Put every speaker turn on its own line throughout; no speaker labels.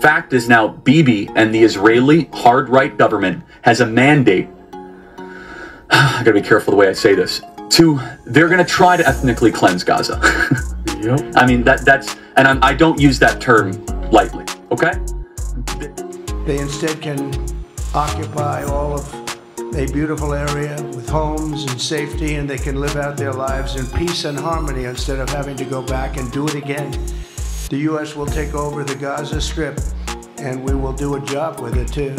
fact is now Bibi and the Israeli hard-right government has a mandate, I gotta be careful the way I say this, they're gonna try to ethnically cleanse Gaza.
Yep.
I mean, I don't use that term lightly, okay?
They instead can occupy all of a beautiful area with homes and safety, and they can live out their lives in peace and harmony instead of having to go back and do it again. The U.S. will take over the Gaza Strip, and we will do a job with it too.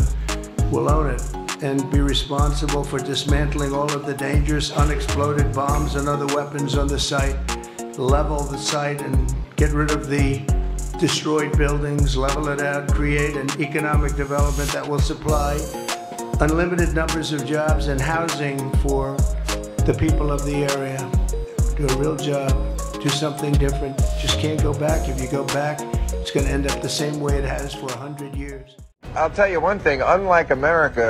We'll own it and be responsible for dismantling all of the dangerous unexploded bombs and other weapons on the site, level the site and get rid of the destroyed buildings, level it out, create an economic development that will supply unlimited numbers of jobs and housing for the people of the area. Do a real job, do something different. Just can't go back. If you go back, it's going to end up the same way it has for 100 years.
I'll tell you one thing, unlike America,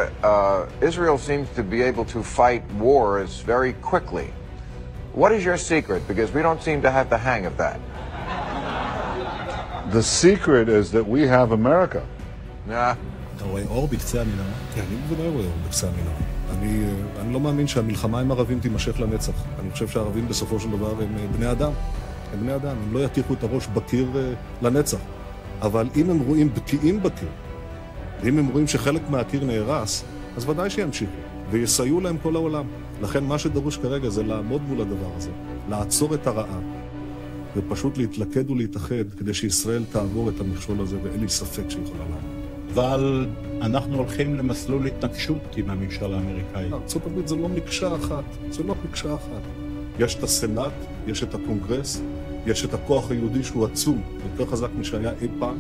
Israel seems to be able to fight wars very quickly. What is your secret? Because we don't seem to have the hang of that.
The secret is that we have America.
Nah.
אתה רואה אור בקצה המנהרה? כן, אני בוודאי רואה אור בקצה המנהרה. אני לא מאמין שהמלחמה עם ערבים תימשך לנצח. אני חושב שהערבים בסופו של דבר הם בני אדם. הם בני אדם, הם לא יתיחו את הראש בקיר לנצח. אבל אם הם רואים בקיעים בקיר, אם הם רואים שחלק מהקיר נהרס, אז ודאי שימשיכו, ויסייעו להם כל העולם. לכן מה שדרוש כרגע זה לעמוד מול הדבר הזה, לעצור את הרעה, ופשוט להתלכד ולהתאחד כדי שישראל תעבור את המכשול הזה, ואין לי ספק שיכולה לעמוד.
אבל אנחנו הולכים למסלול התנגשות עם הממשל האמריקאי.
ארצות הברית זה לא מקשה אחת, זה לא מקשה אחת. יש את הסנאט, יש את הקונגרס, יש את הכוח היהודי שהוא עצום, יותר חזק משהיה אי פעם.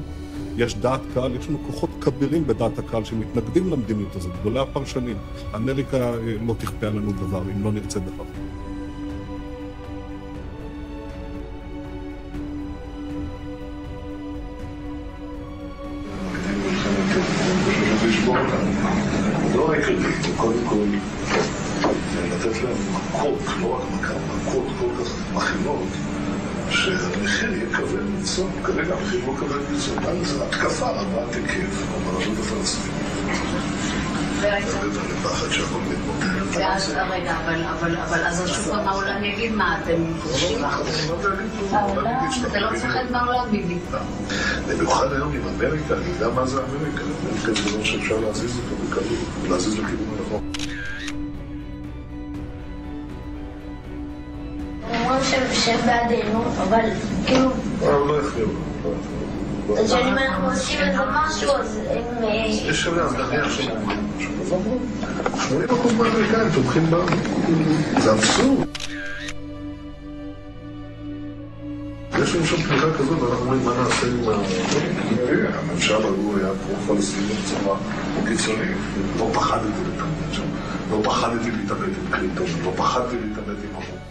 יש דעת קהל, יש לנו כוחות כבירים בדעת הקהל שמתנגדים למדיניות הזאת, גדולי הפרשנים. אמריקה לא תכפה לנו דבר אם לא נרצה בכך.
לא רק קודם כל לתת להם מכות, לא רק מכות כל כך מכינות שהמחיר יהיה כבד מצום. כרגע המחיר לא כבד מצום, זו התקפה רבת היקף ברשות הפלסטינית. זה לפחד שהכל מתמוטט.
ואז רגע, אבל אז השוק העולם יגיד מה אתם חושבים? העולם, אתה לא מפחד מהעולם ביבי.
במיוחד היום עם אמריקה, אני יודע מה זה אמריקה. אמריקה זה דבר שאפשר להזיז אותו בקלות, להזיז לכיוון הנכון.
אומרים שהם בעדינו, אבל כאילו...
לא יחמיאו.
אז שאם אנחנו עושים איזה משהו, אז הם...
יש שם להזדניח שם משהו. אז אמרו, 80% מהאמריקאים תומכים בנו. זה אבסורד. יש לנו שם תמיכה כזאת, ואנחנו אומרים מה נעשה עם הממשל הוא היה פרו-פלסטיני בצורה קיצונית. לא פחדתי להתאבד שם. לא פחדתי להתאבד עם קלינטון. לא פחדתי להתאבד עם החוק.